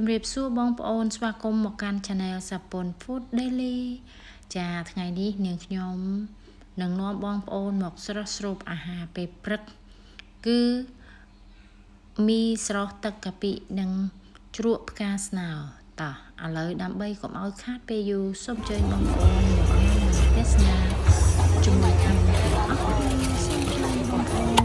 ជំរាបសួរបងប្អូនស្វាគមន៍មកកាន់ Channel Sapon Food Daily ចាថ្ងៃនេះនាងខ្ញុំនឹងនាំបងប្អូនមកស្រស់ស្រូបអាហារពេលព្រឹកគឺមីស្រស់ទឹកកាពិនិងជ្រក់ផ្កាស្នោតោះឥឡូវដើម្បីកុំឲ្យខាតពេលយូរសូមអញ្ជើញបងប្អូនមកទស្សនាជាមួយកម្មវិធីអរគុណសូមអញ្ជើញបងប្អូន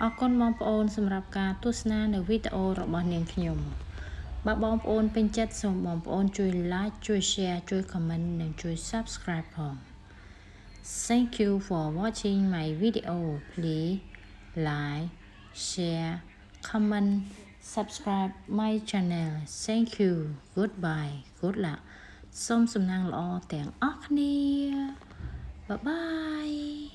អរគុណបងប្អូនសម្រាប់ការទស្សនានៅវីដេអូរបស់នាងខ្ញុំបើបងប្អូនពេញចិត្តសូមបងប្អូនជួយ like ជួយ share ជួយ comment និងជួយ subscribe ផង Thank you for watching my video please like share comment subscribe my channel thank you goodbye good luck សូមសំណាងល្អទាំងអស់គ្នា bye bye